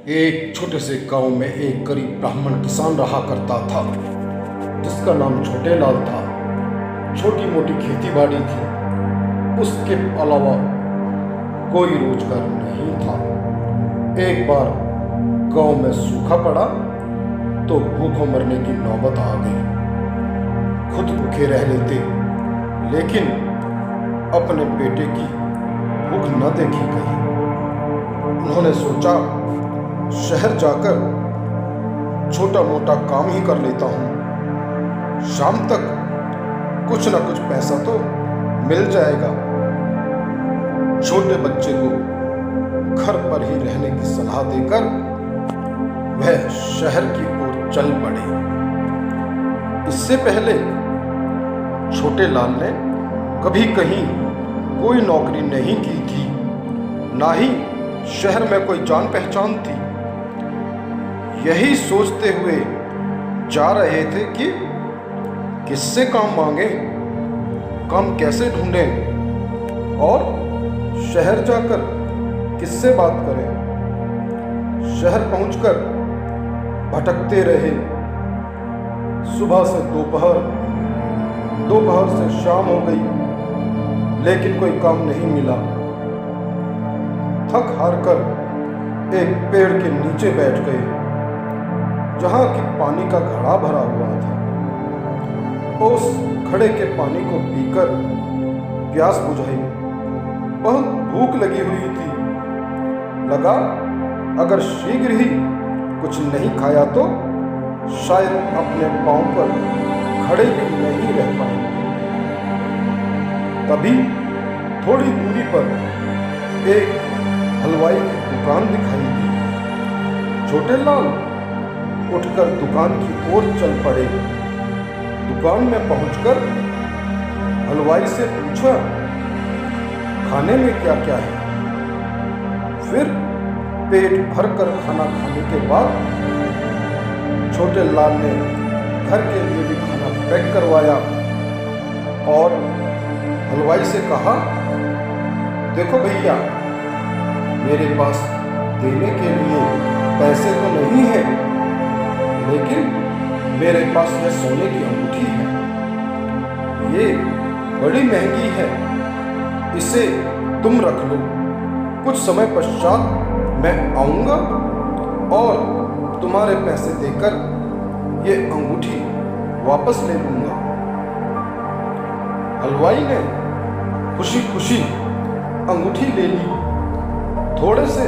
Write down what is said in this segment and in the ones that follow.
एक छोटे से गांव में एक गरीब ब्राह्मण किसान रहा करता था, जिसका नाम छोटे लाल था। छोटी मोटी खेती बाड़ी थी, उसके अलावा कोई रोजगार नहीं था। एक बार गांव में सूखा पड़ा तो भूखों मरने की नौबत आ गई। खुद भूखे रह लेते, लेकिन अपने बेटे की भूख न देखी गई। उन्होंने सोचा, शहर जाकर छोटा मोटा काम ही कर लेता हूँ, शाम तक कुछ न कुछ पैसा तो मिल जाएगा। छोटे बच्चे को घर पर ही रहने की सलाह देकर वह शहर की ओर चल पड़े। इससे पहले छोटे लाल ने कभी कहीं कोई नौकरी नहीं की थी, ना ही शहर में कोई जान पहचान थी। यही सोचते हुए जा रहे थे कि किससे काम मांगे, काम कैसे ढूंढें और शहर जाकर किससे बात करें। शहर पहुंचकर भटकते रहे, सुबह से दोपहर, दोपहर से शाम हो गई, लेकिन कोई काम नहीं मिला। थक हार कर एक पेड़ के नीचे बैठ गए, जहां की पानी का घड़ा भरा हुआ था। उस घड़े के पानी को पीकर प्यास बुझाई। बहुत भूख लगी हुई थी। लगा, अगर शीघ्र ही कुछ नहीं खाया तो शायद अपने पांव पर खड़े भी नहीं रह पाएंगे। तभी थोड़ी दूरी पर एक हलवाई की दुकान दिखाई दी। छोटे लाल उठकर दुकान की ओर चल पड़े। दुकान में पहुंचकर हलवाई से पूछा, खाने में क्या क्या है। फिर पेट भरकर खाना खाने के बाद छोटे लाल ने घर के लिए भी खाना पैक करवाया और हलवाई से कहा, देखो भैया, मेरे पास देने के लिए पैसे तो नहीं है, लेकिन मेरे पास यह सोने की अंगूठी है। ये बड़ी महंगी है, इसे तुम रख लो। कुछ समय पश्चात मैं आऊंगा और तुम्हारे पैसे देकर ये अंगूठी वापस ले लूंगा। हलवाई ने खुशी खुशी अंगूठी ले ली। थोड़े से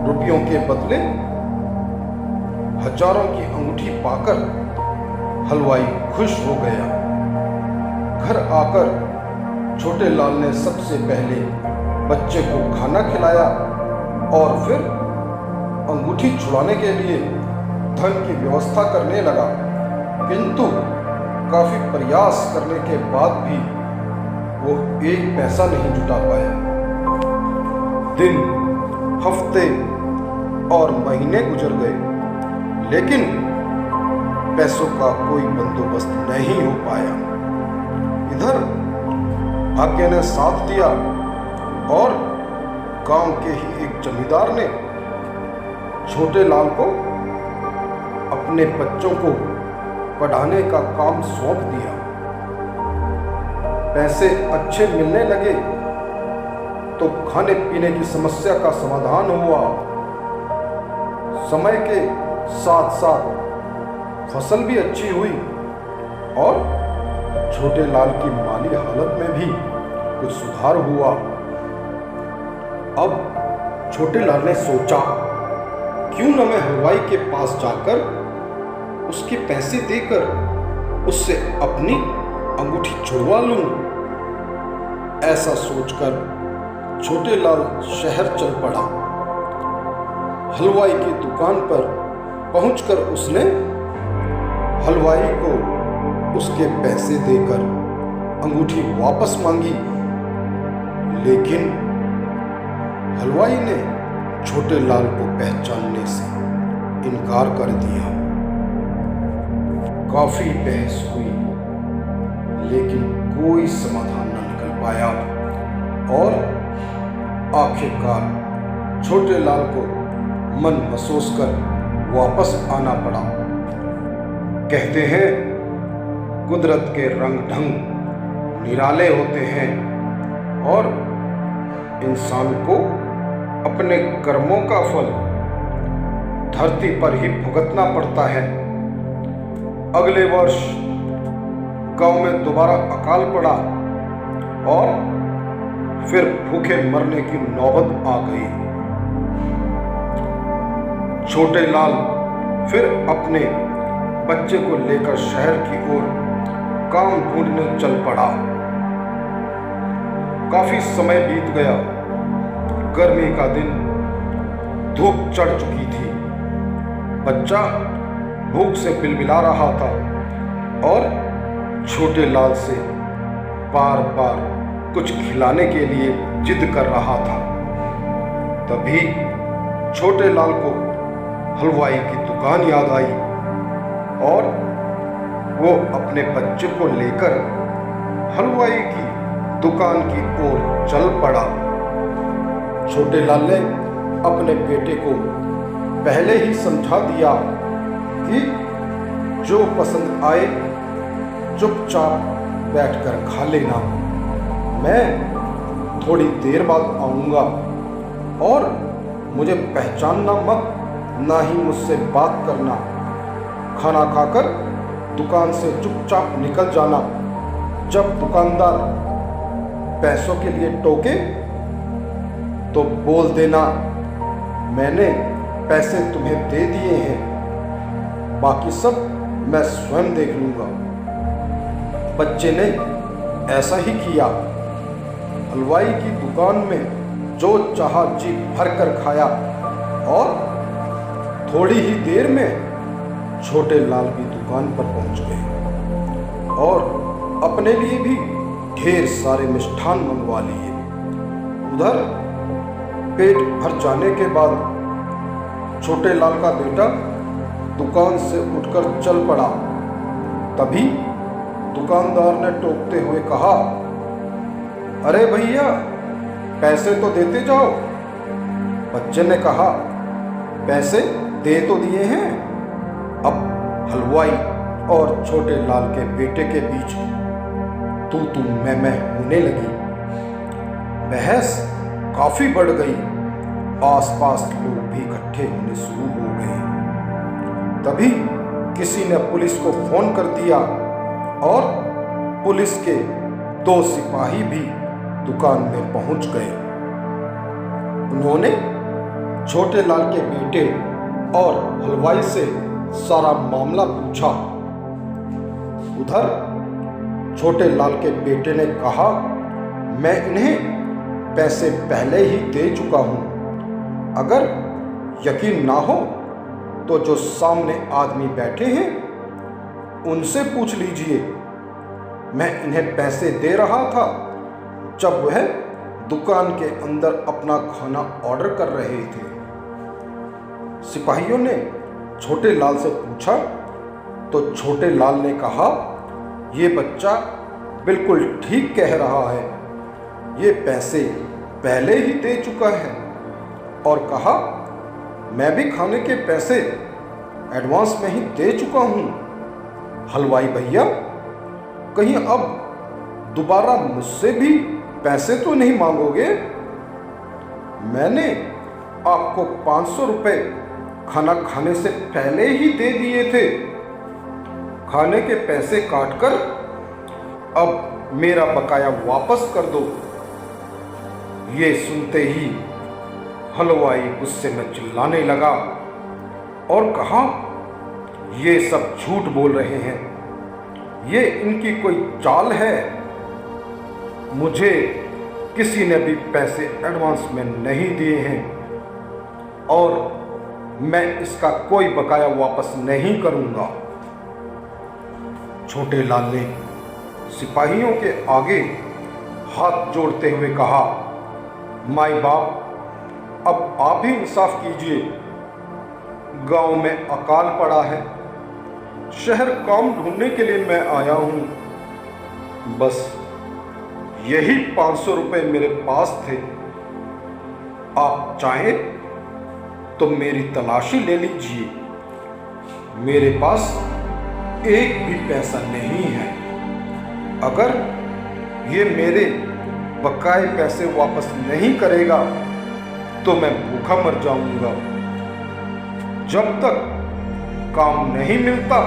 रुपयों के बदले हजारों की अंगूठी पाकर हलवाई खुश हो गया। घर आकर छोटे लाल ने सबसे पहले बच्चे को खाना खिलाया और फिर अंगूठी छुड़ाने के लिए धन की व्यवस्था करने लगा। किंतु काफी प्रयास करने के बाद भी वो एक पैसा नहीं जुटा पाया। दिन, हफ्ते और महीने गुजर गए, लेकिन पैसों का कोई बंदोबस्त नहीं हो पाया। इधर भाग्य ने साथ दिया और गांव के ही एक जमींदार ने छोटे लाल को अपने बच्चों को पढ़ाने का काम सौंप दिया। पैसे अच्छे मिलने लगे तो खाने पीने की समस्या का समाधान हुआ। समय के साथ साथ फसल भी अच्छी हुई और छोटे लाल की माली हालत में भी कुछ सुधार हुआ। अब छोटे लाल ने सोचा, क्यों न मैं हलवाई के पास जाकर उसके पैसे देकर उससे अपनी अंगूठी छुड़वा लूं। ऐसा सोचकर छोटे लाल शहर चल पड़ा। हलवाई की दुकान पर पहुंचकर उसने हलवाई को उसके पैसे देकर अंगूठी वापस मांगी, लेकिन हलवाई ने छोटे लाल को पहचानने से इनकार कर दिया। काफी बहस हुई, लेकिन कोई समाधान न निकल पाया और आखिरकार छोटे लाल को मन महसूस कर वापस आना पड़ा। कहते हैं कुदरत के रंग ढंग निराले होते हैं और इंसान को अपने कर्मों का फल धरती पर ही भुगतना पड़ता है। अगले वर्ष गांव में दोबारा अकाल पड़ा और फिर भूखे मरने की नौबत आ गई। छोटे लाल फिर अपने बच्चे को लेकर शहर की ओर काम ढूंढने चल पड़ा। काफी समय बीत गया। गर्मी का दिन, धूप चढ़ चुकी थी। बच्चा भूख से बिलबिला रहा था और छोटे लाल से बार बार कुछ खिलाने के लिए जिद कर रहा था। तभी छोटे लाल को हलवाई की दुकान याद आई और वो अपने बच्चे को लेकर हलवाई की दुकान की ओर चल पड़ा। छोटे लाल ने अपने बेटे को पहले ही समझा दिया कि जो पसंद आए चुपचाप बैठकर खा लेना, मैं थोड़ी देर बाद आऊँगा और मुझे पहचानना मत, ना ही मुझसे बात करना। खाना खाकर दुकान से चुपचाप निकल जाना। जब दुकानदार पैसों के लिए टोके तो बोल देना, मैंने पैसे तुम्हें दे दिए हैं, बाकी सब मैं स्वयं देख लूँगा। बच्चे ने ऐसा ही किया। हलवाई की दुकान में जो चाहा जी भर कर खाया और थोड़ी ही देर में छोटे लाल भी दुकान पर पहुंच गए और अपने लिए भी ढेर सारे मिष्ठान मंगवा लिए। उधर पेट भर जाने के बाद छोटे लाल का बेटा दुकान से उठकर चल पड़ा। तभी दुकानदार ने टोकते हुए कहा, अरे भैया, पैसे तो देते जाओ। बच्चे ने कहा, पैसे दे तो दिए हैं। अब हलवाई और छोटे लाल के बेटे के बीच तू मैं होने लगी। बहस काफी बढ़ गई। आसपास लोग भी इकट्ठे होने शुरू हो गए। तभी किसी ने पुलिस को फोन कर दिया और पुलिस के 2 सिपाही भी दुकान में पहुंच गए। उन्होंने छोटे लाल के बेटे और हलवाई से सारा मामला पूछा। उधर छोटे लाल के बेटे ने कहा, मैं इन्हें पैसे पहले ही दे चुका हूं। अगर यकीन ना हो तो जो सामने आदमी बैठे हैं उनसे पूछ लीजिए। मैं इन्हें पैसे दे रहा था जब वह दुकान के अंदर अपना खाना ऑर्डर कर रहे थे। सिपाहियों ने छोटे लाल से पूछा तो छोटे लाल ने कहा, ये बच्चा बिल्कुल ठीक कह रहा है, ये पैसे पहले ही दे चुका है। और कहा, मैं भी खाने के पैसे एडवांस में ही दे चुका हूं। हलवाई भैया, कहीं अब दोबारा मुझसे भी पैसे तो नहीं मांगोगे? मैंने आपको 500 रुपए खाना खाने से पहले ही दे दिए थे। खाने के पैसे काटकर अब मेरा बकाया वापस कर दो। ये सुनते ही हलवाई गुस्से में चिल्लाने लगा और कहा, ये सब झूठ बोल रहे हैं, ये इनकी कोई चाल है। मुझे किसी ने भी पैसे एडवांस में नहीं दिए हैं और मैं इसका कोई बकाया वापस नहीं करूंगा। छोटे लाल ने सिपाहियों के आगे हाथ जोड़ते हुए कहा, माई बाप, अब आप ही इंसाफ कीजिए। गांव में अकाल पड़ा है, शहर काम ढूंढने के लिए मैं आया हूं। बस यही 500 रुपए मेरे पास थे। आप चाहें तो मेरी तलाशी ले लीजिए। मेरे पास एक भी पैसा नहीं है। अगर ये मेरे बकाए पैसे वापस नहीं करेगा तो मैं भूखा मर जाऊंगा। जब तक काम नहीं मिलता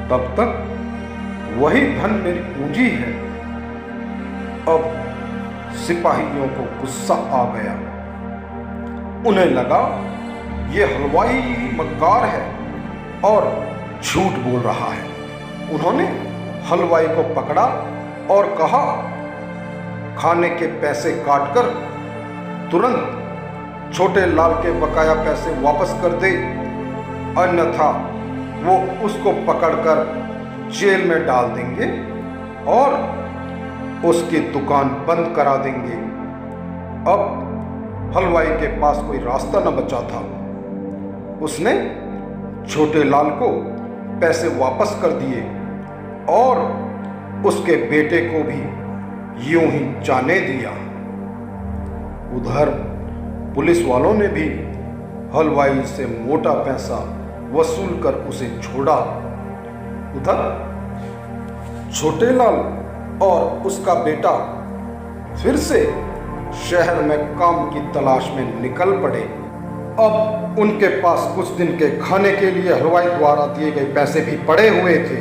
तब तक वही धन मेरी पूंजी है। अब सिपाहियों को गुस्सा आ गया। उन्हें लगा ये हलवाई मक्कार है और झूठ बोल रहा है। उन्होंने हलवाई को पकड़ा और कहा, खाने के पैसे काटकर तुरंत छोटे लाल के बकाया पैसे वापस कर दे, अन्यथा वो उसको पकड़कर जेल में डाल देंगे और उसकी दुकान बंद करा देंगे। अब हलवाई के पास कोई रास्ता न बचा था। उसने छोटे लाल को पैसे वापस कर दिए और उसके बेटे को भी यूं ही जाने दिया। उधर पुलिस वालों ने भी हलवाई से मोटा पैसा वसूल कर उसे छोड़ा। उधर छोटे लाल और उसका बेटा फिर से शहर में काम की तलाश में निकल पड़े। अब उनके पास कुछ दिन के खाने के लिए हलवाई द्वारा दिए गए पैसे भी पड़े हुए थे।